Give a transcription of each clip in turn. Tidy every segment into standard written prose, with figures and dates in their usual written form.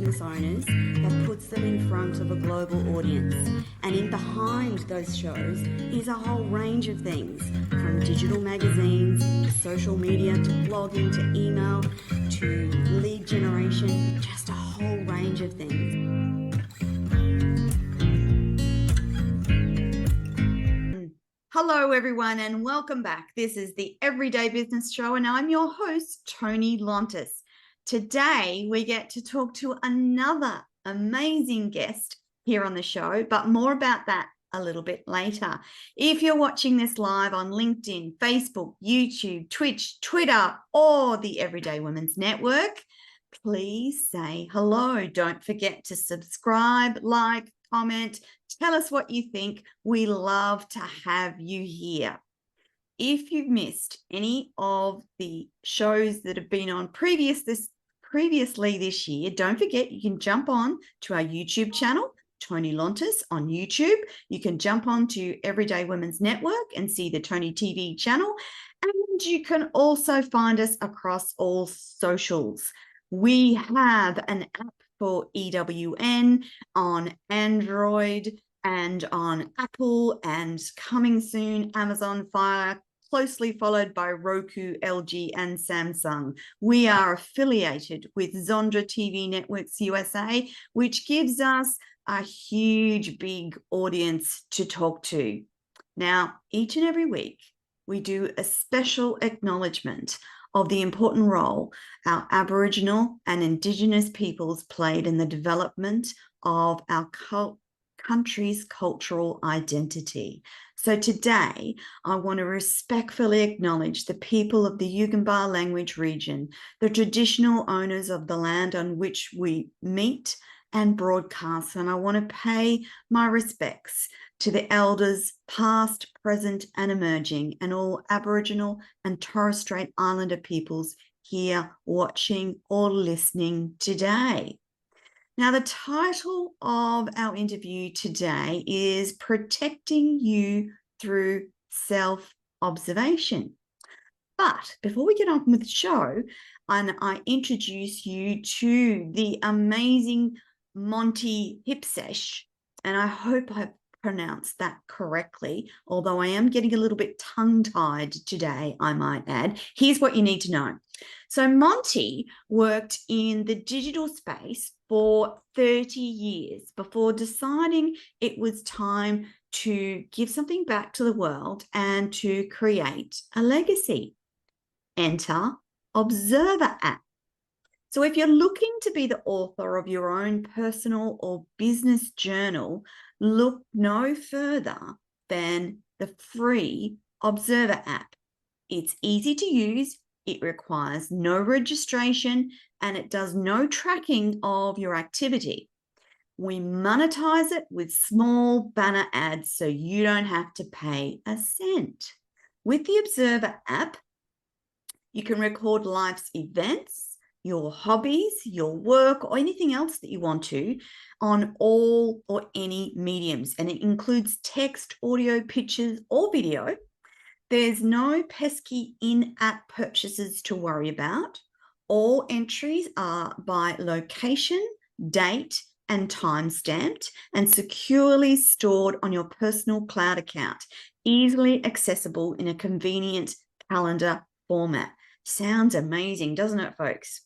business owners that puts them in front of a global audience. And in behind those shows is a whole range of things, from digital magazines to social media to blogging to email to lead generation, just a whole range of things. Hello, everyone, and welcome back. This is the Everyday Business Show, and I'm your host, Toni. Today, we get to talk to another amazing guest here on the show, but more about that a little bit later. If you're watching this live on LinkedIn, Facebook, YouTube, Twitch, Twitter, or the Everyday Women's Network, please say hello. Don't forget to subscribe, like, comment, tell us what you think. We love to have you here. If you've missed any of the shows that have been on previously this year, don't forget you can jump on to our YouTube channel, Toni Lontis on YouTube. You can jump on to Everyday Women's Network and see the Toni TV channel. And you can also find us across all socials. We have an app for EWN on Android and on Apple, and coming soon, Amazon Fire, closely followed by Roku, LG, and Samsung. We are affiliated with Zondra TV Networks USA, which gives us a huge, big audience to talk to. Now, each and every week, we do a special acknowledgement of the important role our Aboriginal and Indigenous peoples played in the development of our country's cultural identity. So today, I want to respectfully acknowledge the people of the Yugambeh language region, the traditional owners of the land on which we meet and broadcast, and I want to pay my respects to the elders past, present, and emerging, and all Aboriginal and Torres Strait Islander peoples here watching or listening today. Now, the title of our interview today is Protecting You Through Self-Observation. But before we get on with the show, and I introduce you to the amazing Monty Huebsch, and I hope I've pronounced that correctly, although I am getting a little bit tongue-tied today, I might add. Here's what you need to know. So Monty worked in the digital space for 30 years before deciding it was time to give something back to the world and to create a legacy. Enter Observer app. So if you're looking to be the author of your own personal or business journal, look no further than the free Observer app. It's easy to use, it requires no registration, and it does no tracking of your activity. We monetize it with small banner ads so you don't have to pay a cent. With the Observer app, you can record life's events, your hobbies, your work, or anything else that you want to on all or any mediums. And it includes text, audio, pictures, or video. There's no pesky in-app purchases to worry about. All entries are by location, date, and time stamped and securely stored on your personal cloud account, easily accessible in a convenient calendar format. Sounds amazing, doesn't it, folks?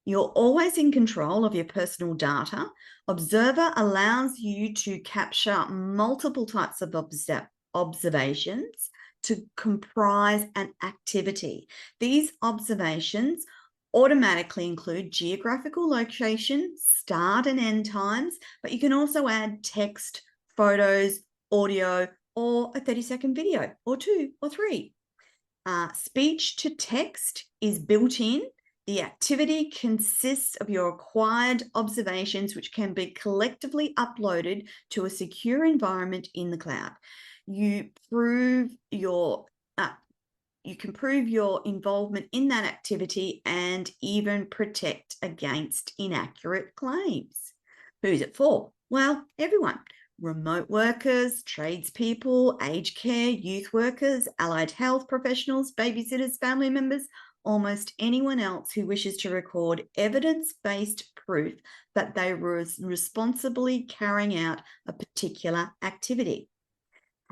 You're always in control of your personal data. Observer allows you to capture multiple types of observations to comprise an activity. These observations automatically include geographical location, start and end times, but you can also add text, photos, audio, or a 30-second video, or 2 or 3. Speech to text is built in. The activity consists of your acquired observations, which can be collectively uploaded to a secure environment in the cloud. You can prove your involvement in that activity and even protect against inaccurate claims. Who's it for? Well, everyone. Remote workers, tradespeople, aged care, youth workers, allied health professionals, babysitters, family members, almost anyone else who wishes to record evidence-based proof that they were responsibly carrying out a particular activity.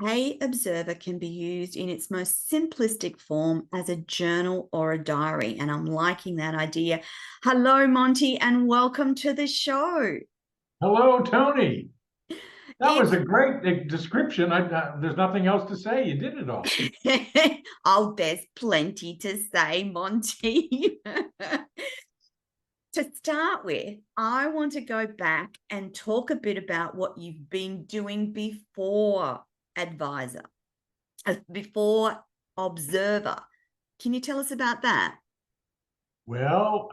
Hey Observer can be used in its most simplistic form as a journal or a diary, and I'm liking that idea. Hello, Monty, and welcome to the show. Hello, Tony. That was It's a great description. There's nothing else to say. You did it all. oh, there's plenty to say, Monty. To start with, I want to go back and talk a bit about what you've been doing before advisor, before observer. Can you tell us about that? Well,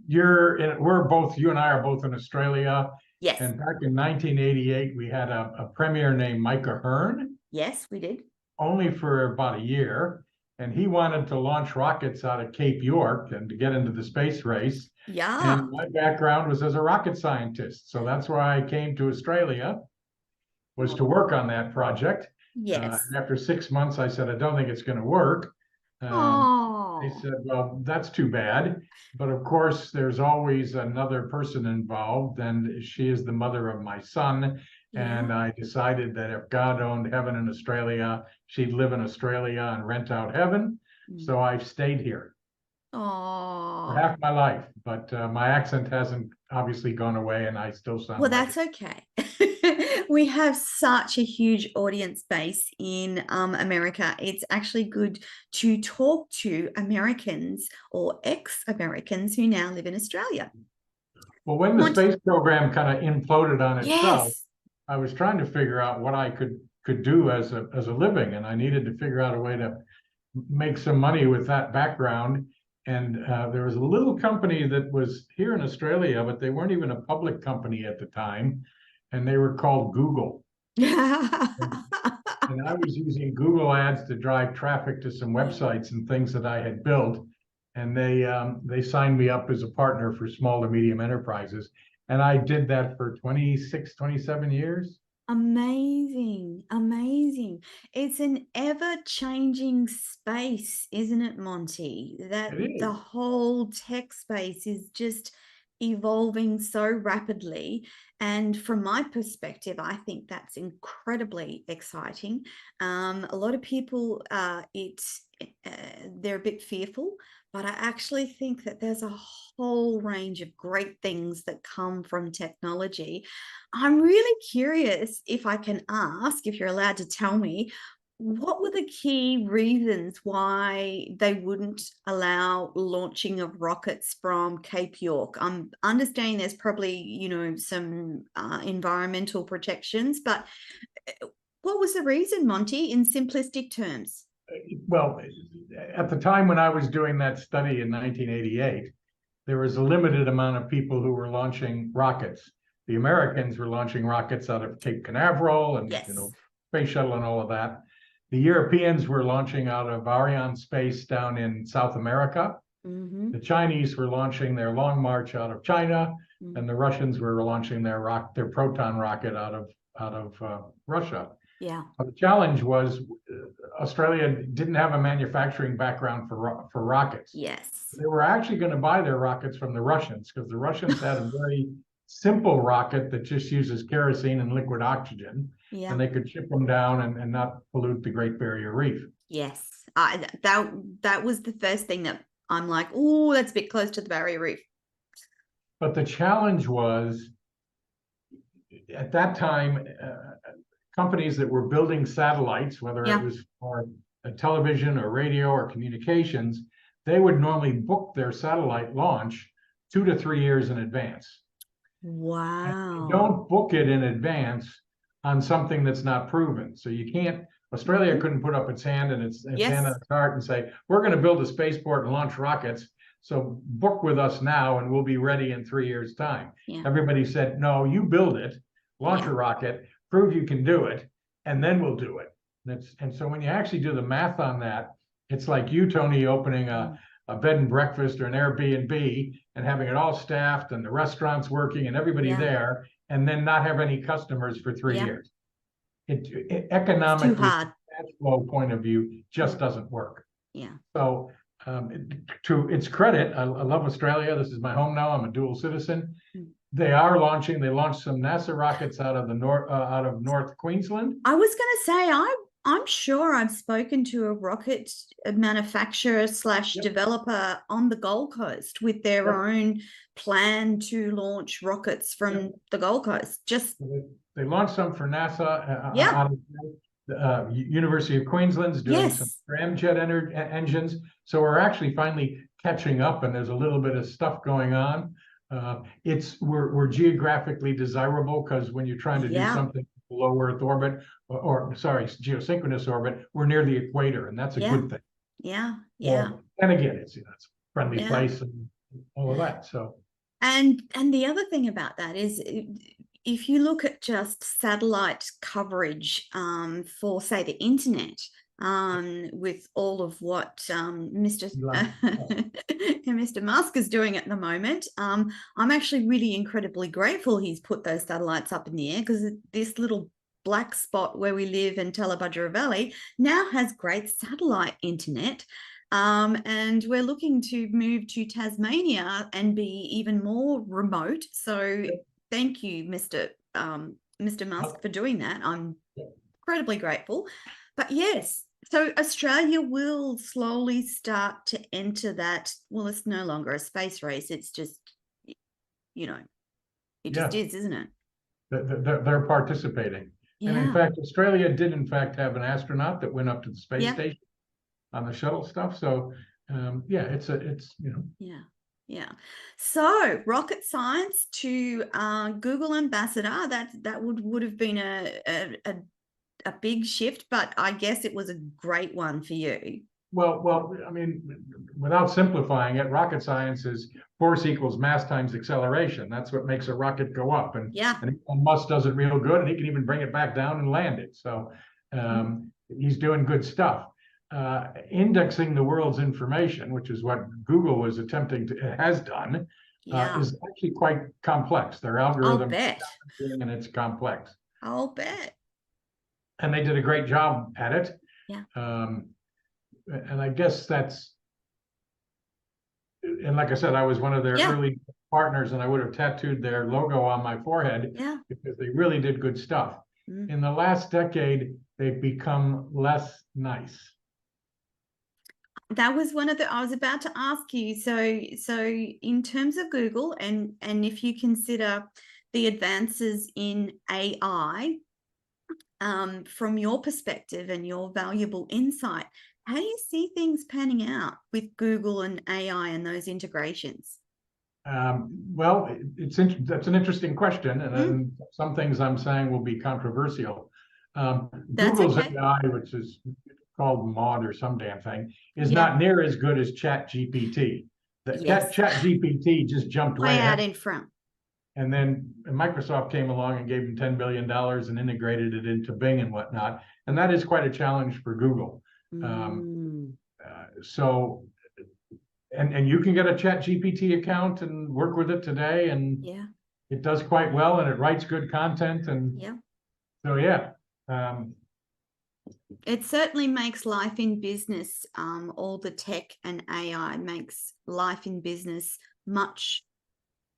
you and I are both in Australia. Yes. And back in 1988, we had a premier named Micah Hearn, Yes, we did. only for about a year. And he wanted to launch rockets out of Cape York and to get into the space race. Yeah. And my background was as a rocket scientist. So that's why I came to Australia, was to work on that project. Yes. And after 6 months, I said, I don't think it's going to work. They Oh. said, well, that's too bad. But of course, there's always another person involved, and she is the mother of my son. And Yeah. I decided that if God owned heaven in Australia, she'd live in Australia and rent out heaven. So I've stayed here for Oh. half my life, but my accent hasn't obviously gone away, and I still Well, sound like that's it. okay. We have such a huge audience base in America. It's actually good to talk to Americans or ex-Americans who now live in Australia. Well, when the Monty, space program kind of imploded on itself, yes. I was trying to figure out what I could do as a living, and I needed to figure out a way to make some money with that background. And there was a little company that was here in Australia, but they weren't even a public company at the time, and they were called Google. And I was using Google Ads to drive traffic to some websites and things that I had built. And they signed me up as a partner for small to medium enterprises. And I did that for 26, 27 years. Amazing, amazing. It's an ever-changing space, isn't it, Monty? That It the is. whole tech space is just evolving so rapidly. And from my perspective, I think that's incredibly exciting. A lot of people, they're a bit fearful, but I actually think that there's a whole range of great things that come from technology. I'm really curious if I can ask, if you're allowed to tell me, what were the key reasons why they wouldn't allow launching of rockets from Cape York? I'm understanding there's probably, some environmental protections, but what was the reason, Monty, in simplistic terms? Well, at the time when I was doing that study in 1988, there was a limited amount of people who were launching rockets. The Americans were launching rockets out of Cape Canaveral and Yes. space shuttle and all of that. The Europeans were launching out of Arianespace down in South America. Mm-hmm. The Chinese were launching their Long March out of China, Mm-hmm. and the Russians were launching their proton rocket out of Russia. Yeah. The challenge was Australia didn't have a manufacturing background for rockets. Yes. They were actually going to buy their rockets from the Russians because the Russians had a very simple rocket that just uses kerosene and liquid oxygen, Yeah. and they could ship them down and not pollute the Great Barrier Reef. Yes. That was the first thing that I'm like, oh, that's a bit close to the barrier reef. But the challenge was at that time, companies that were building satellites, whether it was for a television or radio or communications, they would normally book their satellite launch 2 to 3 years in advance. And you Wow. don't book it in advance on something that's not proven. So you can't, Australia couldn't put up its hand and its hand on its heart and say, we're going to build a spaceport and launch rockets. So book with us now and we'll be ready in 3 years' time. Yeah. Everybody said, no, you build it, launch a rocket, prove you can do it, and then we'll do it. And so when you actually do the math on that, it's like you, Tony, opening a bed and breakfast or an Airbnb and having it all staffed and the restaurants working and everybody there, and then not have any customers for 3 years. It It's too economically, hard. cash flow point of view, just doesn't work. Yeah. So to its credit, I love Australia. This is my home now. I'm a dual citizen. Mm. They launched some NASA rockets out of North Queensland. I was going to say, I'm sure I've spoken to a rocket manufacturer / developer on the Gold Coast with their own plan to launch rockets from the Gold Coast. Just they launched some for NASA yeah. out of University of Queensland's doing some scramjet engines. So we're actually finally catching up, and there's a little bit of stuff going on. We're geographically desirable, because when you're trying to do something low Earth orbit, or sorry, geosynchronous orbit, we're near the equator, and that's a good thing. Yeah. So, and again, it's a friendly place and all of that. So and the other thing about that is, if you look at just satellite coverage for, say, the internet, with all of what Mr. Musk is doing at the moment, I'm actually really incredibly grateful he's put those satellites up in the air, because this little black spot where we live in Talabudgera Valley now has great satellite internet. And we're looking to move to Tasmania and be even more remote. So thank you, Mr. Musk, for doing that. I'm incredibly grateful. But yes, so Australia will slowly start to enter that. Well, it's no longer a space race. It's just, it just is, isn't it? They're participating. And in fact, Australia did in fact have an astronaut that went up to the space station on the shuttle stuff. So Yeah. So rocket science to Google ambassador, that would have been a big shift, but I guess it was a great one for you. Well, I mean, without simplifying it, rocket science is force equals mass times acceleration. That's what makes a rocket go up. And Musk does it real good, and he can even bring it back down and land it. So he's doing good stuff. Indexing the world's information, which is what Google was attempting to has done, is actually quite complex. Their algorithm, and it's complex. I'll bet. And they did a great job at it. Yeah. And I guess that's, and like I said, I was one of their early partners, and I would have tattooed their logo on my forehead because they really did good stuff. In the last decade, they've become less nice. That was one of the, I was about to ask you. So in terms of Google, and if you consider the advances in AI, from your perspective and your valuable insight, how do you see things panning out with Google and AI and those integrations? Well, that's an interesting question, and some things I'm saying will be controversial. Google's AI, which is called Mod or some damn thing, is not near as good as Chat GPT. Chat GPT just jumped way out in front. And then Microsoft came along and gave them $10 billion and integrated it into Bing and whatnot. And that is quite a challenge for Google. So you can get a Chat GPT account and work with it today, and it does quite well, and it writes good content. And so, it certainly makes life in business, all the tech and AI makes life in business much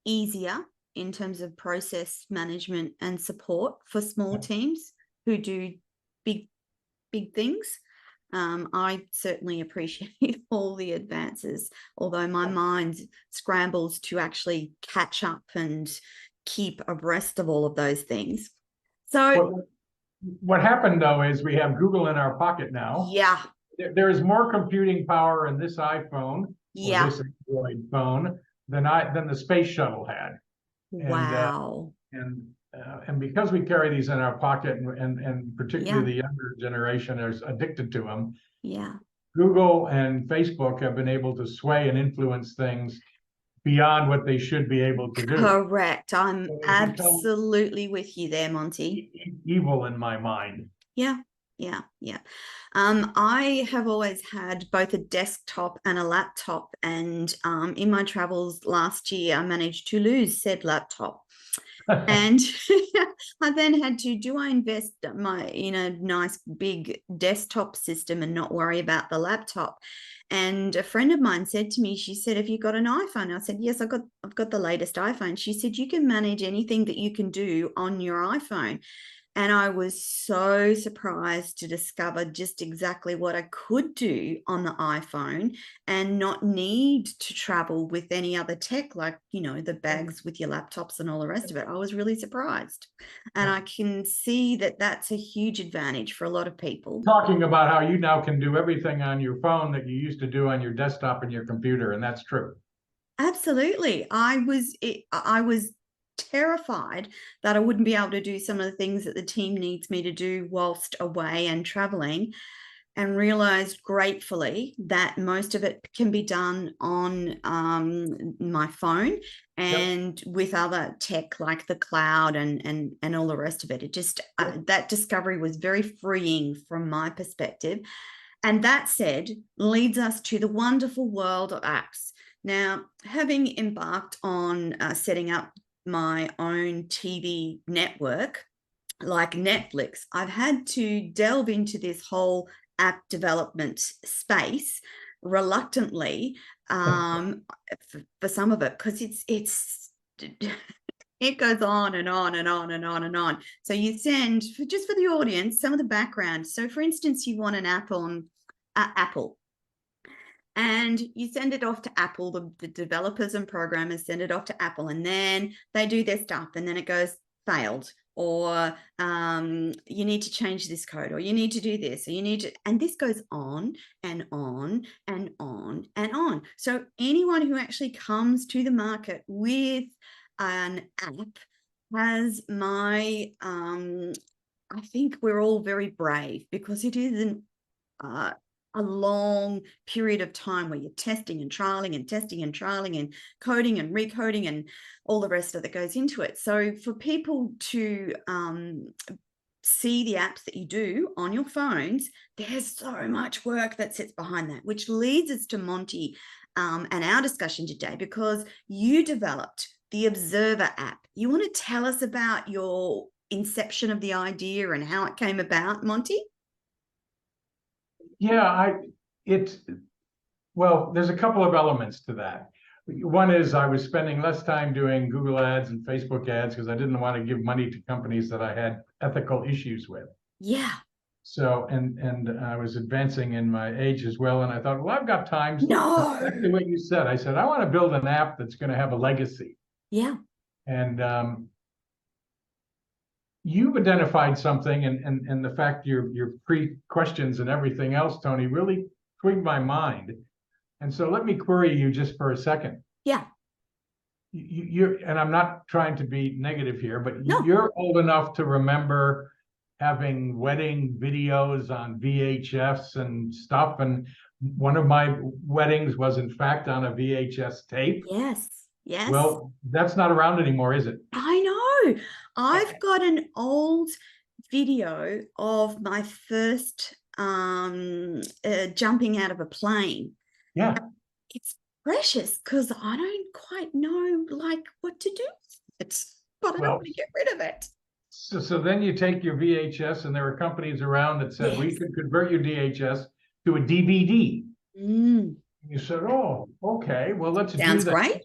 easier in terms of process management and support for small teams who do big things. I certainly appreciate all the advances, although my mind scrambles to actually catch up and keep abreast of all of those things. So what happened, though, is we have Google in our pocket now. Yeah. There is more computing power in this iPhone or this Android phone than the space shuttle had. Wow. And because we carry these in our pocket, and particularly the younger generation is addicted to them, Google and Facebook have been able to sway and influence things beyond what they should be able to do. Correct. I'm absolutely with you there, Monty. Evil in my mind. Yeah. I have always had both a desktop and a laptop, and in my travels last year, I managed to lose said laptop. And I then had to, do I invest in a nice big desktop system and not worry about the laptop? And a friend of mine said to me, she said, "Have you got an iPhone?" I said, "Yes, I've got the latest iPhone." She said, "You can manage anything that you can do on your iPhone." And I was so surprised to discover just exactly what I could do on the iPhone and not need to travel with any other tech, like, the bags with your laptops and all the rest of it. I was really surprised. And I can see that that's a huge advantage for a lot of people. Talking about how you now can do everything on your phone that you used to do on your desktop and your computer, and that's true. Absolutely. I was terrified that I wouldn't be able to do some of the things that the team needs me to do whilst away and traveling, and realized gratefully that most of it can be done on my phone Yep. and with other tech like the cloud and all the rest of it. It just that discovery was very freeing from my perspective. And that said, leads us to the wonderful world of apps. Now, having embarked on setting up my own TV network like Netflix, I've had to delve into this whole app development space reluctantly, for some of it, because it's it goes on and on and on and on and on. So you send, just for the audience, some of the background. So for instance, you want an app on Apple, and you send it off to Apple. The developers and programmers send it off to Apple, and then they do their stuff, and then it goes failed, or you need to change this code, or you need to do this, or you need to, and this goes on and on and on and on. So anyone who actually comes to the market with an app has my I think we're all very brave, because it isn't a long period of time where you're testing and trialing and testing and trialing and coding and recoding and all the rest of that goes into it. So for people to see the apps that you do on your phones, there's so much work that sits behind that, which leads us to Monty and our discussion today, because you developed the Observer app. You want to tell us about your inception of the idea and how it came about, Monty? Yeah, well, there's a couple of elements to that. One is I was spending less time doing Google ads and Facebook ads because I didn't want to give money to companies that I had ethical issues with. Yeah. So, and I was advancing in my age as well. And I thought, well, I've got time. No. Exactly what you said. I said, I want to build an app that's going to have a legacy. Yeah. And you've identified something, and the fact your pre-questions and everything else, Tony, really twigged my mind. And so let me query you just for a second. Yeah. You're, and I'm not trying to be negative here, but No. you're old enough to remember having wedding videos on VHS and stuff. And one of my weddings was in fact on a VHS tape. Yes. Yes. Well, that's not around anymore, is it? I know. I've got an old video of my first jumping out of a plane. Yeah. It's precious because I don't quite know like what to do with it, but I don't want to get rid of it. So then you take your VHS, and there were companies around that said, we could convert your VHS to a DVD. You said, oh, okay, well, let's do that. Sounds great.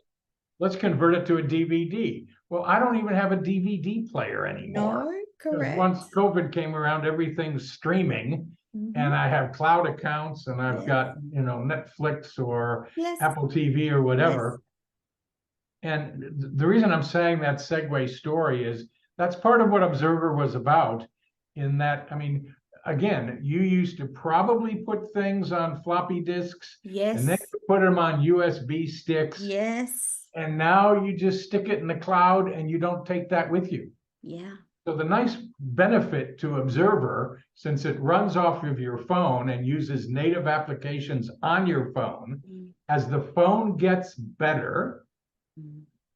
Let's convert it to a DVD. Well, I don't even have a DVD player anymore. No, correct. Once COVID came around, everything's streaming, and I have cloud accounts, and I've got, Netflix or Apple TV or whatever. And the reason I'm saying that segue story is that's part of what Observer was about, in that, I mean, again, you used to probably put things on floppy disks, and then you put them on USB sticks. Yes. And now you just stick it in the cloud and you don't take that with you. Yeah. So the nice benefit to Observer, since it runs off of your phone and uses native applications on your phone, as the phone gets better,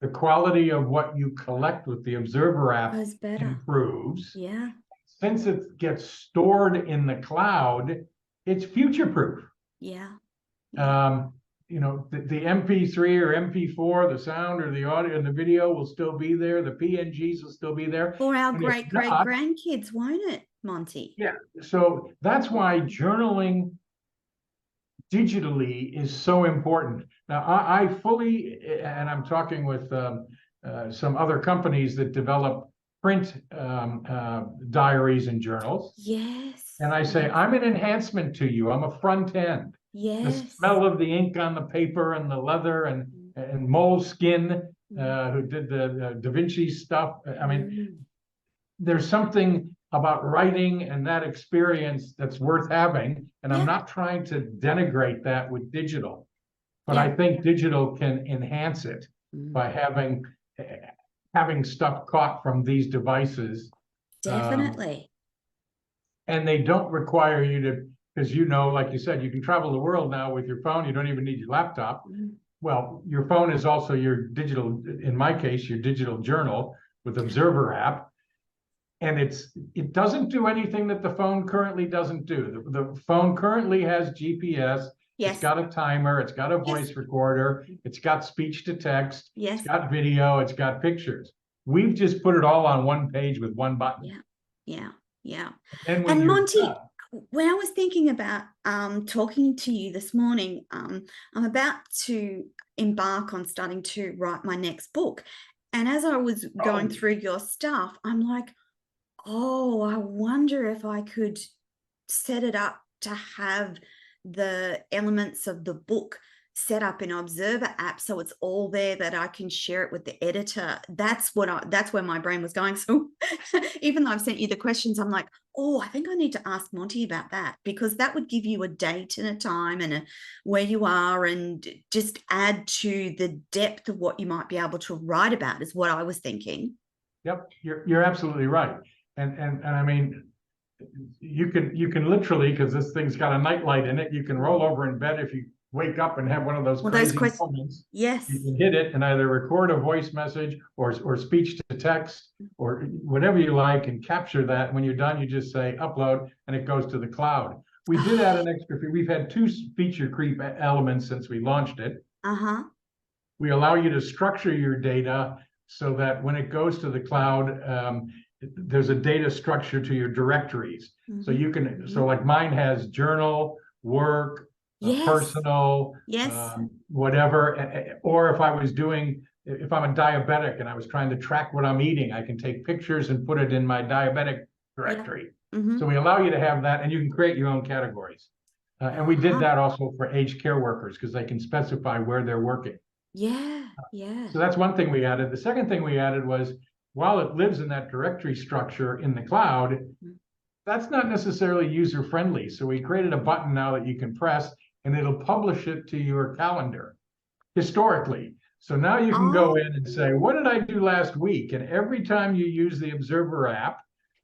the quality of what you collect with the Observer app improves. Yeah. Since it gets stored in the cloud, it's future-proof. Yeah. you know, the MP3 or MP4, the sound or the audio and the video will still be there. The PNGs will still be there. For our And if great not, grandkids, won't it, Monty? yeah. So that's why journaling digitally is so important. Now, I fully, and I'm talking with some other companies that develop print diaries and journals. Yes. And I say, Yes. I'm an enhancement to you. I'm a front end. The Yes. smell of the ink on the paper and the leather and moleskin, who did the Da Vinci stuff. I mean, there's something about writing and that experience that's worth having. And I'm Yeah. not trying to denigrate that with digital, but Yeah. I think digital can enhance it by having stuff caught from these devices. Definitely. And they don't require you to, because you know, like you said, you can travel the world now with your phone. You don't even need your laptop. Well, your phone is also your digital, in my case, your digital journal with Observer app. And it doesn't do anything that the phone currently doesn't do. The phone currently has GPS. Yes. It's got a timer. It's got a voice recorder. It's got speech to text. Yes. It's got video. It's got pictures. We've just put it all on one page with one button. Yeah. Yeah. Yeah. And Monty, when I was thinking about talking to you this morning, I'm about to embark on starting to write my next book. And as I was going through your stuff, I'm like, oh, I wonder if I could set it up to have the elements of the book set up in Observer app, so it's all there that I can share it with the editor. That's where my brain was going. So even though I've sent you the questions, I'm like, oh, I think I need to ask Monty about that, because that would give you a date and a time and where you are, and just add to the depth of what you might be able to write about, is what I was thinking. Yep, you're absolutely right. And I mean, you can literally, because this thing's got a nightlight in it, you can roll over in bed if you wake up and have one of those crazy moments. Yes. You can hit it and either record a voice message or speech to text or whatever you like, and capture that. When you're done, you just say upload and it goes to the cloud. We did add an extra feature. We've had 2 feature creep elements since we launched it. We allow you to structure your data so that when it goes to the cloud, there's a data structure to your directories. So you can, so like mine has journal, work, personal, whatever. Or if I'm a diabetic and I was trying to track what I'm eating, I can take pictures and put it in my diabetic directory. So we allow you to have that, and you can create your own categories. And we did that also for aged care workers, because they can specify where they're working. So that's one thing we added. The second thing we added was, while it lives in that directory structure in the cloud, that's not necessarily user friendly. So we created a button now that you can press and it'll publish it to your calendar historically. So now you can go in and say, what did I do last week? And every time you use the Observer app,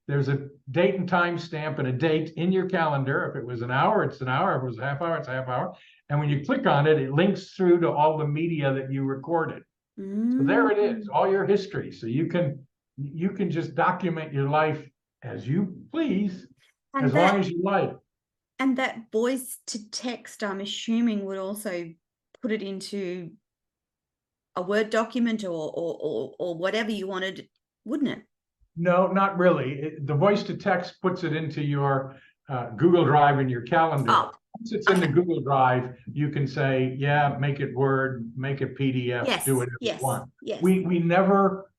there's a date and time stamp and a date in your calendar. If it was an hour, it's an hour. If it was a half hour, it's a half hour. And when you click on it, it links through to all the media that you recorded. So there it is, all your history. So you can just document your life as you please, and as long as you like. And that voice to text, I'm assuming, would also put it into a Word document or whatever you wanted, wouldn't it? No, not really. The voice to text puts it into your Google Drive in your calendar. Once it's in the Google Drive, you can say, yeah, make it Word, make it PDF, do whatever you want. We never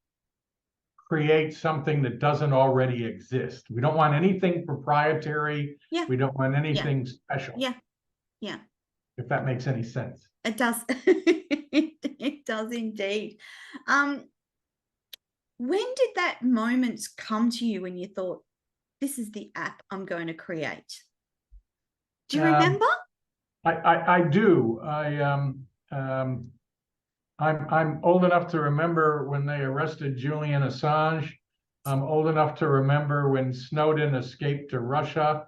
create something that doesn't already exist. We don't want anything proprietary. We don't want anything special. If that makes any sense. It does. It does indeed. When did that moment come to you when you thought, this is the app I'm going to create? Do you remember? I do. I'm old enough to remember when they arrested Julian Assange. I'm old enough to remember when Snowden escaped to Russia.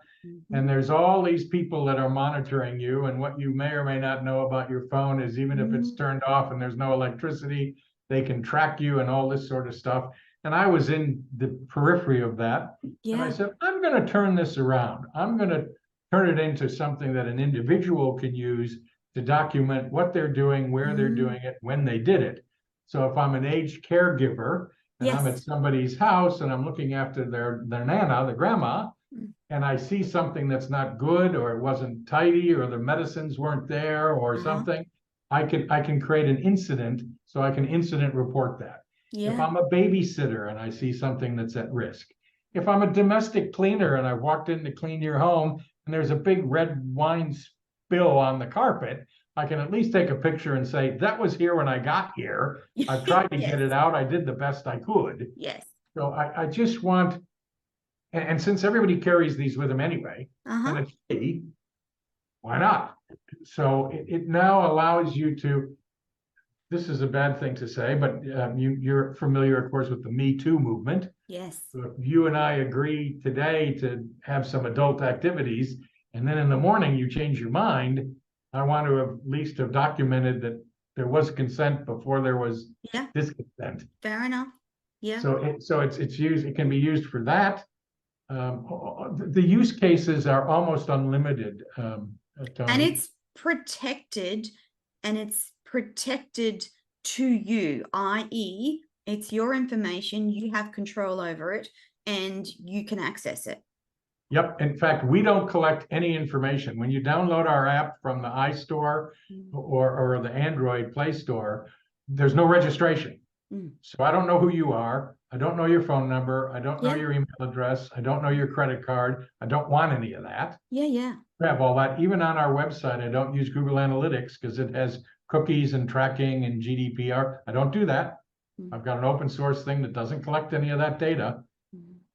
And there's all these people that are monitoring you, and what you may or may not know about your phone is, even if it's turned off and there's no electricity, they can track you and all this sort of stuff. And I was in the periphery of that. And I said, I'm going to turn this around. I'm going to turn it into something that an individual can use to document what they're doing, where they're doing it, when they did it. So if I'm an aged caregiver and I'm at somebody's house and I'm looking after their nana, the grandma, and I see something that's not good, or it wasn't tidy, or the medicines weren't there, or something, I can create an incident, so I can incident report that. If I'm a babysitter and I see something that's at risk, if I'm a domestic cleaner and I walked in to clean your home and there's a big red wine spill on the carpet, I can at least take a picture and say, that was here when I got here. I've tried to get it out. I did the best I could. Yes. So I just want, and since everybody carries these with them anyway, and it's free, why not? So it now allows you to, this is a bad thing to say, but you're familiar, of course, with the Me Too movement. Yes. So if you and I agree today to have some adult activities, and then in the morning you change your mind, I want to at least have documented that there was consent before there was disconsent. Fair enough. Yeah. So it's used. It can be used for that. The use cases are almost unlimited. And it's protected, to you, i.e., it's your information, you have control over it, and you can access it. Yep. In fact, we don't collect any information. When you download our app from the iStore or the Android Play Store, there's no registration. So I don't know who you are. I don't know your phone number. I don't know your email address. I don't know your credit card. I don't want any of that. Yeah. I have all that. Even on our website, I don't use Google Analytics because it has cookies and tracking and GDPR. I don't do that. I've got an open source thing that doesn't collect any of that data.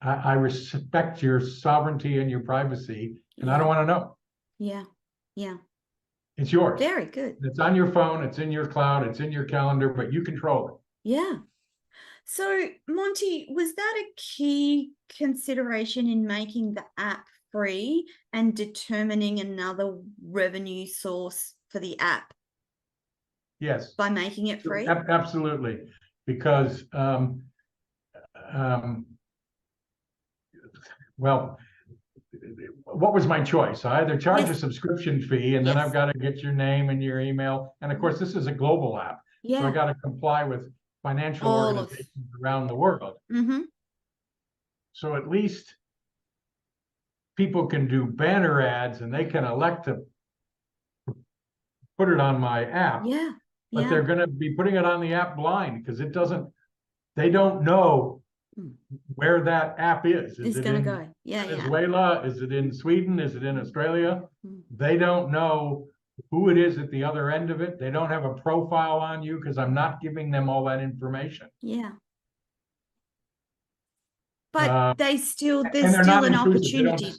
I respect your sovereignty and your privacy, and I don't want to know. Yeah. It's yours. Very good. It's on your phone. It's in your cloud. It's in your calendar, but you control it. Yeah. So, Monty, was that a key consideration in making the app free and determining another revenue source for the app? Yes. By making it free? Absolutely. Because, well, what was my choice? I either charge a subscription fee, and then I've got to get your name and your email. And of course, this is a global app. So I got to comply with financial organizations around the world. So at least people can do banner ads and they can elect to put it on my app. But they're going to be putting it on the app blind because they don't know where that app is. Is it in Venezuela? Is it in Sweden? Is it in Australia? They don't know who it is at the other end of it. They don't have a profile on you because I'm not giving them all that information. But there's still an opportunity.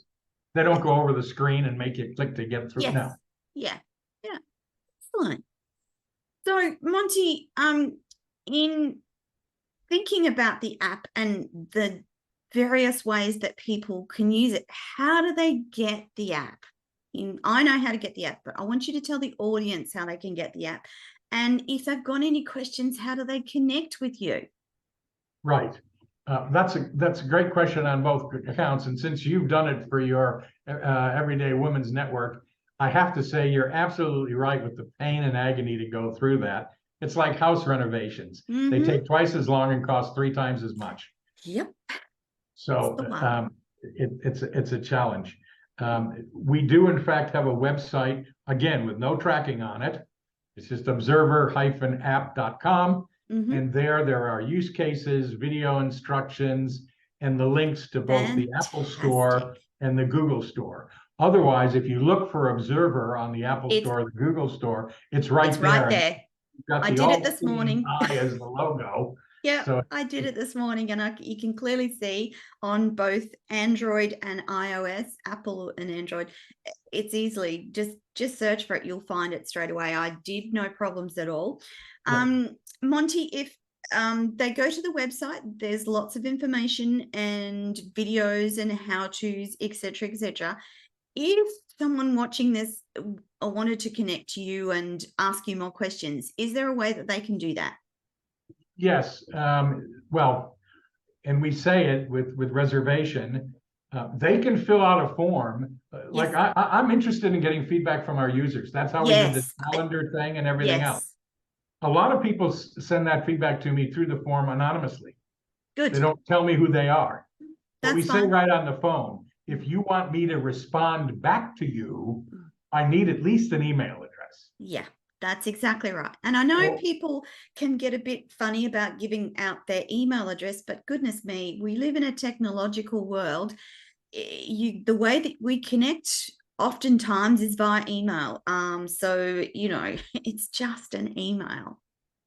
They don't go over the screen and make you click to get through. No. Yeah. Excellent. So, Monty, in thinking about the app and the various ways that people can use it, how do they get the app? I know how to get the app, but I want you to tell the audience how they can get the app. And if they've got any questions, how do they connect with you? Right. That's a great question on both accounts. And since you've done it for your Everyday Women's Network, I have to say you're absolutely right with the pain and agony to go through that. It's like house renovations. They take twice as long and cost 3 times as much. Yep. So it's a challenge. We do, in fact, have a website, again, with no tracking on it. It's just observer-app.com. And there are use cases, video instructions, and the links to both the Apple Store and the Google Store. Otherwise, if you look for Observer on the Apple Store or the Google Store, it's right there. I did it this morning. I as the logo. Yeah, so I did it this morning, and you can clearly see on both Android and iOS, Apple and Android. It's easily just search for it. You'll find it straight away. I did no problems at all. Monty, if they go to the website, there's lots of information and videos and how-tos, etc., etc. If someone watching this wanted to connect to you and ask you more questions, is there a way that they can do that? Yes. Well, and we say it with reservation. They can fill out a form. Like Yes. I'm interested in getting feedback from our users. That's how we did the Yes. calendar thing and everything else. Yes. A lot of people send that feedback to me through the form anonymously. They Good. don't tell me who they are. But we That's say fine. right on the phone, if you want me to respond back to you, I need at least an email address. Yeah, that's exactly right. And I know Well, people can get a bit funny about giving out their email address, but goodness me, we live in a technological world. The way that we connect oftentimes is via email. So it's just an email.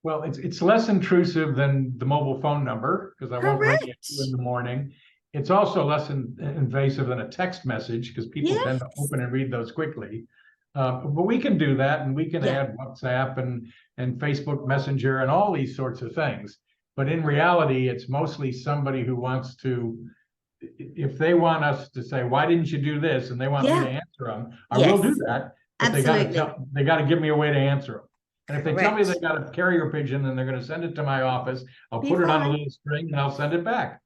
well, it's less intrusive than the mobile phone number because I won't ring you at Correct. 2 in the morning. It's also less invasive than a text message because people tend to Yes. open and read those quickly. But we can do that, and we can Yeah. add WhatsApp and Facebook Messenger and all these sorts of things. But in reality, it's mostly somebody who wants to, if they want us to say, "Why didn't you do this?" and they want me to Yeah. answer them, I will do Yes. that. But Absolutely. they got to give me a way to answer them. And if they tell me they Correct. got a carrier pigeon and they're going to send it to my office, I'll Be put it on a fine. little string and I'll send it back.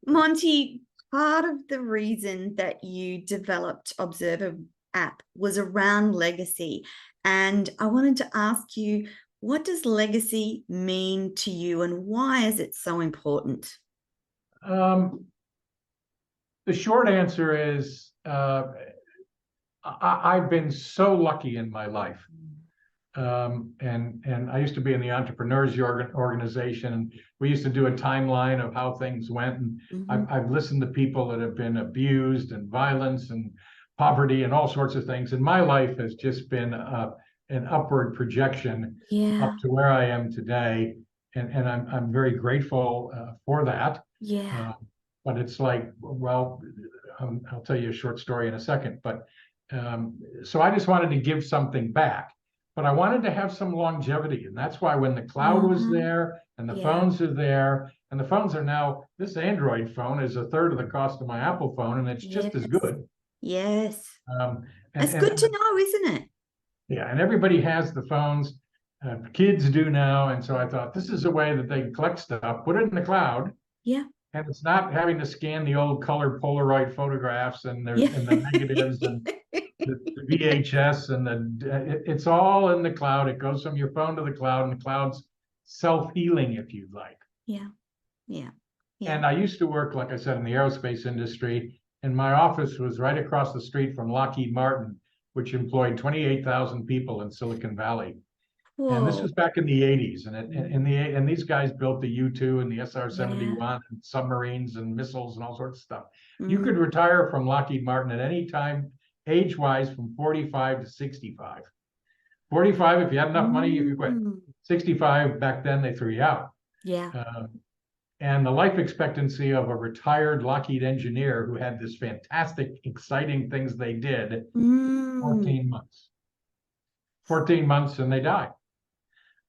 Monty, part of the reason that you developed Observer app was around legacy. And I wanted to ask you, what does legacy mean to you and why is it so important? Um, the short answer is I've been so lucky in my life. And I used to be in the entrepreneurs organization, and we used to do a timeline of how things went. And I've listened to people that have been abused and violence and poverty and all sorts of things. And my life has just been an upward projection Yeah. up to where I am today, and I'm very grateful for that. Yeah. But it's like, well, I'll tell you a short story in a second. But so I just wanted to give something back. But I wanted to have some longevity. And that's why when the cloud was there and the Yeah. phones are there, and the phones are now, this Android phone is a third of the cost of my Apple phone, and it's just as Yes. good. Yes. Um, It's good to know, isn't it? yeah, and everybody has the phones. Kids do now. And so I thought this is a way that they can collect stuff, put it in the cloud, Yeah. and it's not having to scan the old color Polaroid photographs and Yeah. the negatives and the VHS and it's all in the cloud. It goes from your phone to the cloud, and the cloud's self-healing, if you'd like. Yeah. Yeah. Yeah. And I used to work, like I said, in the aerospace industry, and my office was right across the street from Lockheed Martin, which employed 28,000 people in Silicon Valley. And this Whoa. was back in the 80s, and these guys built the U-2 and the Yeah. SR-71 and submarines and missiles and all sorts of stuff. You Mm. could retire from Lockheed Martin at any time, age-wise, from 45 to 65. 45, if you had enough money, you could quit. 65, back then, they threw you out. Yeah. And the life expectancy of a retired Lockheed engineer who had this fantastic, exciting things they did, 14 months. 14 months and they died.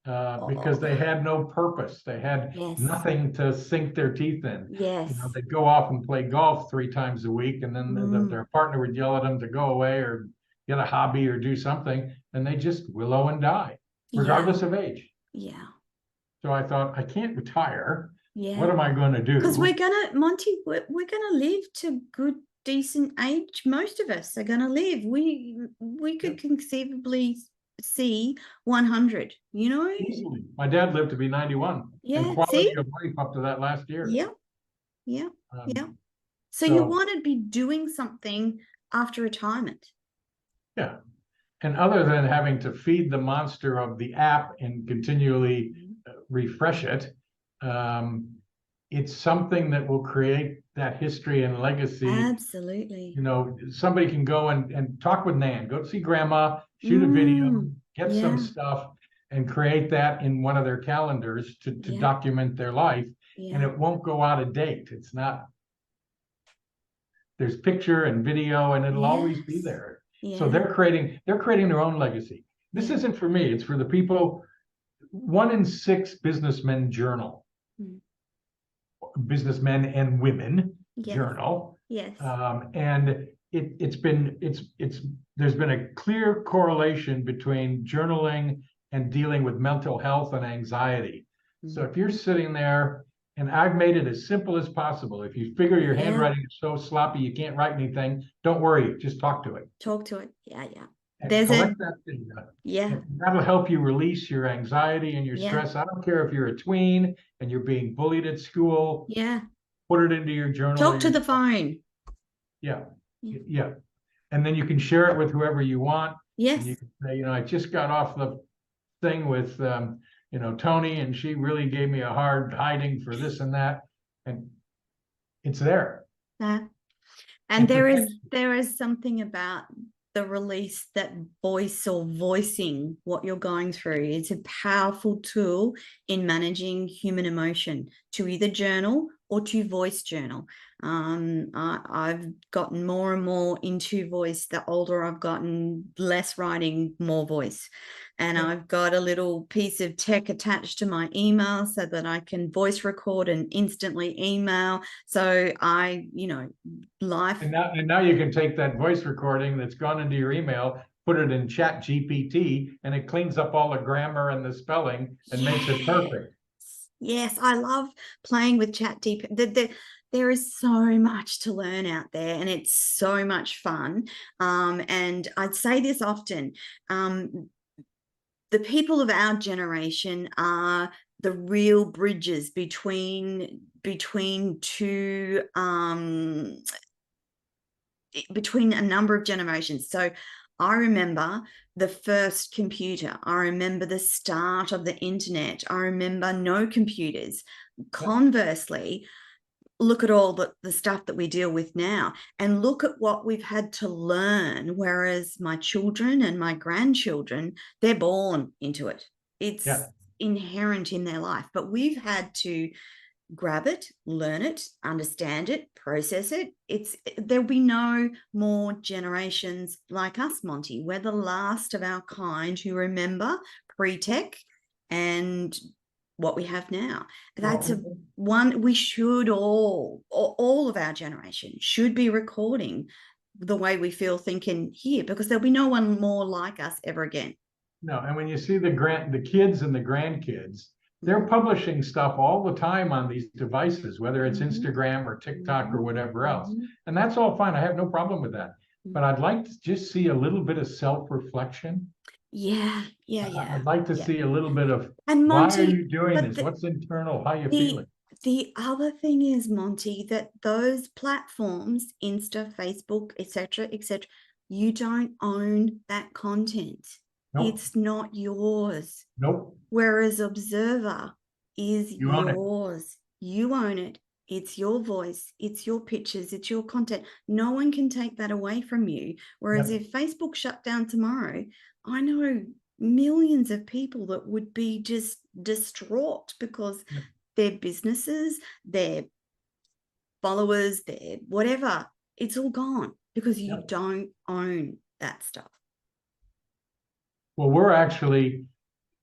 Because they had no purpose. They had nothing to sink their teeth in. Yes. They'd go off and play golf 3 times a week, and then their partner would yell at them to go away or get a hobby or do something, and they just willow and die, regardless of age. Yeah. So I thought, I can't retire. Yeah. What am I going to do? Because Monty, we're gonna live to good, decent age. Most of us are gonna live. We could conceivably see 100, Easily. My dad lived to be 91. Yeah. And quality See? of life up to that last year. Yeah. Yeah. Yeah. So So you want to be doing something after retirement. yeah. And other than having to feed the monster of the app and continually refresh it, it's something that will create that history and legacy. Absolutely. Somebody can go and talk with Nan, go see grandma, shoot a video, get some stuff, and create that in one of their calendars to document their life. And it won't go out of date. It's not, there's picture and video, and it'll always be there. So they're creating their own legacy. This isn't for me, it's for the people. 1 in 6 businessmen journal. Businessmen and women journal. Yes. And there's been a clear correlation between journaling and dealing with mental health and anxiety. So if you're sitting there And I've made it as simple as possible. If you figure your Yeah. handwriting is so sloppy you can't write anything, don't worry, just talk to it. Talk to it. Yeah, yeah. And There's collect that data. yeah, And that'll help you release your anxiety and your yeah, stress. I don't care if you're a tween and you're being bullied at school, yeah. put it into your journal or Talk to your, the phone. yeah, Yeah. yeah. And then you can share it with whoever you want. And you Yes. can say, I just got off the thing with, Toni, and she really gave me a hard hiding for this and that. And it's there. Yeah. And It protects. there is something about the release, that voice or voicing what you're going through. It's a powerful tool in managing human emotion, to either journal or to voice journal. I've gotten more and more into voice. The older I've gotten, less writing, more voice. And I've got a little piece of tech attached to my email so that I can voice record and instantly email. So life. And now you can take that voice recording that's gone into your email, put it in Chat GPT, and it cleans up all the grammar and the spelling and makes it perfect. Yes, I love playing with Chat GPT. There is so much to learn out there, and it's so much fun. And I'd say this often. The people of our generation are the real bridges between two between a number of generations. So I remember the first computer. I remember the start of the internet. I remember no computers. Conversely, look at all the stuff that we deal with now, and look at what we've had to learn. Whereas my children and my grandchildren, they're born into it. It's inherent in their life, but we've had to grab it, learn it, understand it, process it. There'll be no more generations like us, Monty. We're the last of our kind who remember pre-tech and what we have now. That's one we should all of our generation should be recording the way we feel, thinking here, because there'll be no one more like us ever again. No, and when you see the kids and the grandkids, they're publishing stuff all the time on these devices, whether it's Instagram or TikTok or whatever else. And that's all fine. I have no problem with that. But I'd like to just see a little bit of self-reflection. Yeah. I'd like to see a little bit of, and Monty, why are you doing this? What's internal? How are you feeling? The other thing is, Monty, that those platforms, Insta, Facebook, etc., you don't own that content. Nope. It's not yours. Nope. Whereas Observer is You own it. yours. You own it. It's your voice. It's your pictures. It's your content. No one can take that away from you. Whereas if Facebook shut down tomorrow, I know millions of people that would be just distraught because their businesses, their followers, their whatever, it's all gone because you don't own that stuff. Well,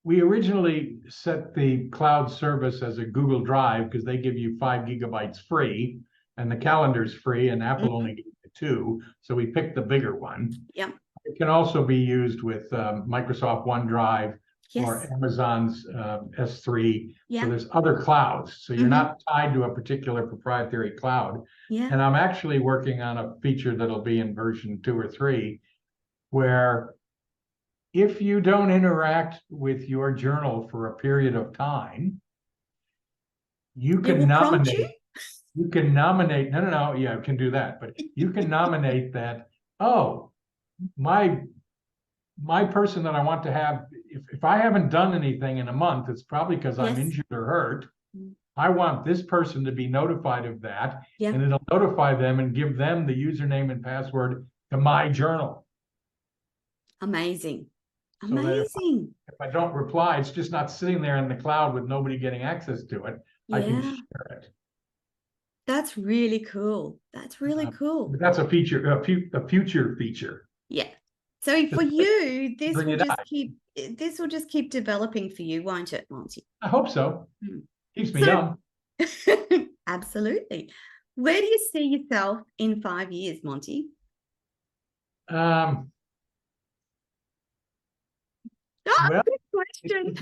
we originally set the cloud service as a Google Drive because they give you 5 gigabytes free, and the calendar's free, and Apple only gives you 2. So we picked the bigger one. Yep. It can also be used with Microsoft OneDrive or Amazon's S3. So there's other clouds. So you're not tied to a particular proprietary cloud. Yeah. And I'm actually working on a feature that'll be in version 2 or 3, where if you don't interact with your journal for a period of time, you can nominate. You can nominate. No. Yeah, you can do that. But you can nominate that. Oh, my person that I want to have. If I haven't done anything in a month, it's probably because I'm injured or hurt. I want this person to be notified of that, and it'll notify them and give them the username and password to my journal. Amazing. So amazing. If I don't reply, it's just not sitting there in the cloud with nobody getting access to it. I can share it. That's really cool. That's really cool. That's a feature, a future feature. Yeah. So for you, this will just keep developing for you, won't it, Monty? I hope so. Keeps me young. Absolutely. Where do you see yourself in 5 years, Monty? Well, good question.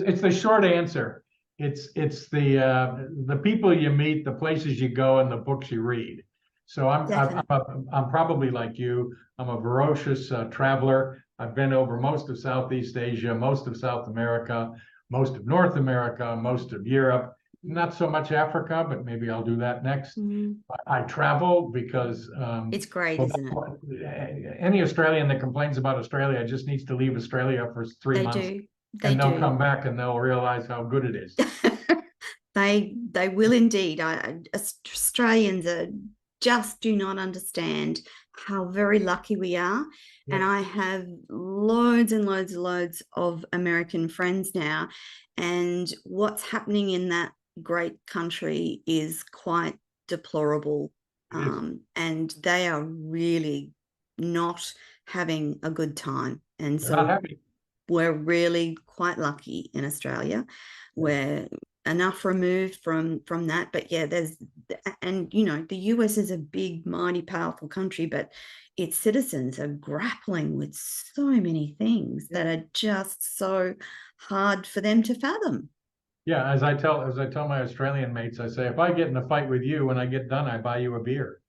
It's the short answer. it's the people you meet, the places you go, and the books you read. So I'm probably like you. I'm a voracious traveler. I've been over most of Southeast Asia, most of South America, most of North America, most of Europe. Not so much Africa, but maybe I'll do that next. I travel because it's great, well, isn't it? any Australian that complains about Australia just needs to leave Australia for 3 months. They They'll do. come back and they'll realize how good it is. They will indeed. Australians just do not understand how very lucky we are. Yeah. And I have loads and loads and loads of American friends now. And what's happening in that great country is quite deplorable. And they are really not having a good time. And They're not happy. We're really quite lucky in Australia. We're enough removed from that, but yeah, and you know, the US is a big, mighty, powerful country, but its citizens are grappling with so many things that are just so hard for them to fathom. Yeah, as I tell my Australian mates, I say, if I get in a fight with you, when I get done, I buy you a beer.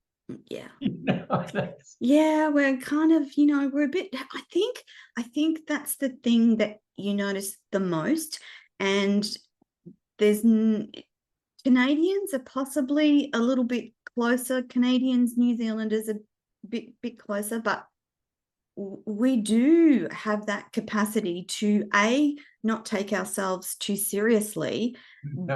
Yeah. You know, yeah, we're kind of, you know, we're a bit, I think that's the thing that you notice the most. And there's Canadians are possibly a little bit closer. Canadians, New Zealanders are a bit closer, but we do have that capacity to not take ourselves too seriously,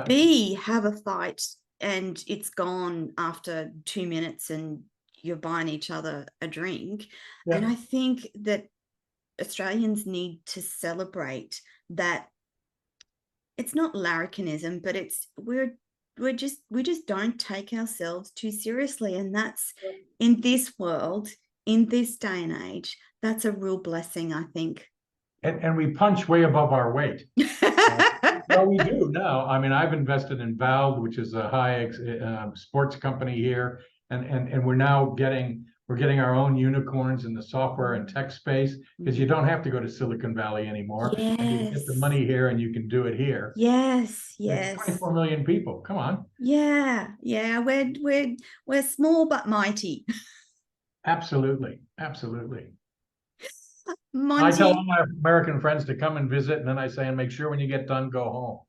B, have a fight and it's gone after 2 minutes and you're buying each other a drink. And I think that Australians need to celebrate that. It's not larrikinism, but it's we just don't take ourselves too seriously, and that's in this world, in this day and age, that's a real blessing, I think. And we punch way above our weight. Well, we do now. I mean, I've invested in Valve, which is a high sports company here, and we're now getting our own unicorns in the software and tech space, because you don't have to go to Silicon Valley anymore. Yes. And you can get the money here and you can do it here. Yes, There's 24 million people. Come on. Yeah, we're small but mighty. Absolutely, absolutely. Monty. I tell all my American friends to come and visit, and then I say, and make sure when you get done, go home.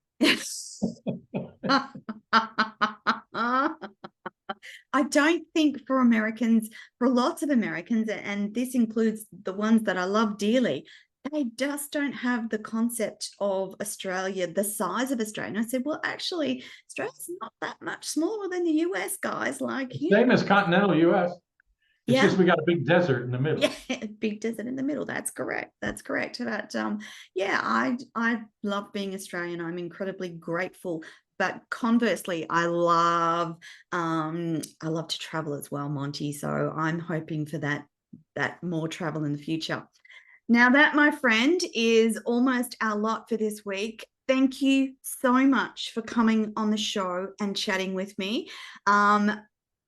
I don't think for Americans, for lots of Americans, and this includes the ones that I love dearly, they just don't have the concept of Australia, the size of Australia. And I said, well, actually, Australia's not that much smaller than the US, guys. Like, same as continental US. It's just we got a big desert in the middle. Yeah, big desert in the middle. That's correct. That's correct. But yeah, I love being Australian. I'm incredibly grateful. But conversely, I love to travel as well, Monty. So I'm hoping for that more travel in the future. Now that, my friend, is almost our lot for this week. Thank you so much for coming on the show and chatting with me.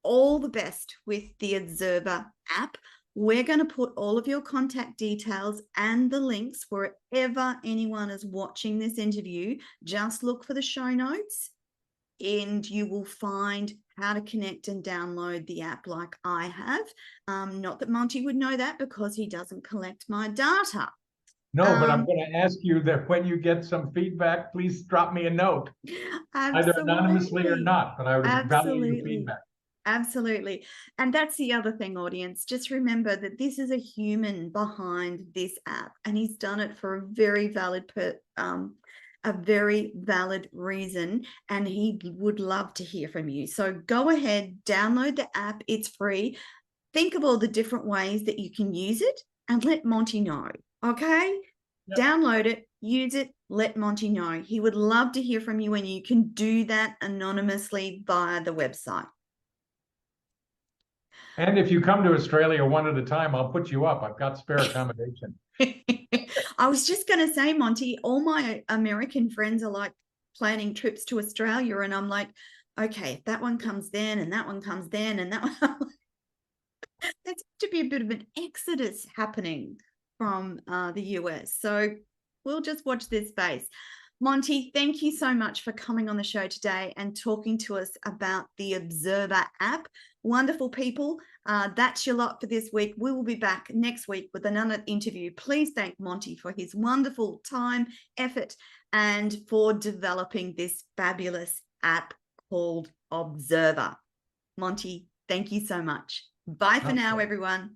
All the best with the Observer app. We're going to put all of your contact details and the links wherever anyone is watching this interview. Just look for the show notes and you will find how to connect and download the app like I have. Not that Monty would know that because he doesn't collect my data. No, but I'm going to ask you that when you get some feedback, please drop me a note. Either anonymously or not, but I would value your feedback. Absolutely. And that's the other thing, audience. Just remember that this is a human behind this app, and he's done it for a very valid reason, and he would love to hear from you. So go ahead, download the app. It's free. Think of all the different ways that you can use it and let Monty know. Okay? Yep. Download it, use it, let Monty know. He would love to hear from you, and you can do that anonymously via the website. And if you come to Australia one at a time, I'll put you up. I've got spare accommodation. I was just going to say, Monty, all my American friends are like planning trips to Australia, and I'm like, okay, if that one comes then, and that one comes then, and that one. There's to be a bit of an exodus happening from the US. So we'll just watch this space. Monty, thank you so much for coming on the show today and talking to us about the Observer app. Wonderful people. That's your lot for this week. We will be back next week with another interview. Please thank Monty for his wonderful time, effort, and for developing this fabulous app called Observer. Monty, thank you so much. Bye for now, everyone.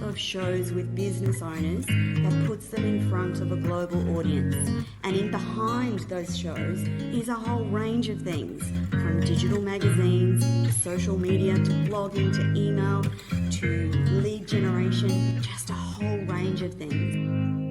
Of shows with business owners that puts them in front of a global audience, and in behind those shows is a whole range of things, from digital magazines to social media to blogging to email to lead generation, just a whole range of things.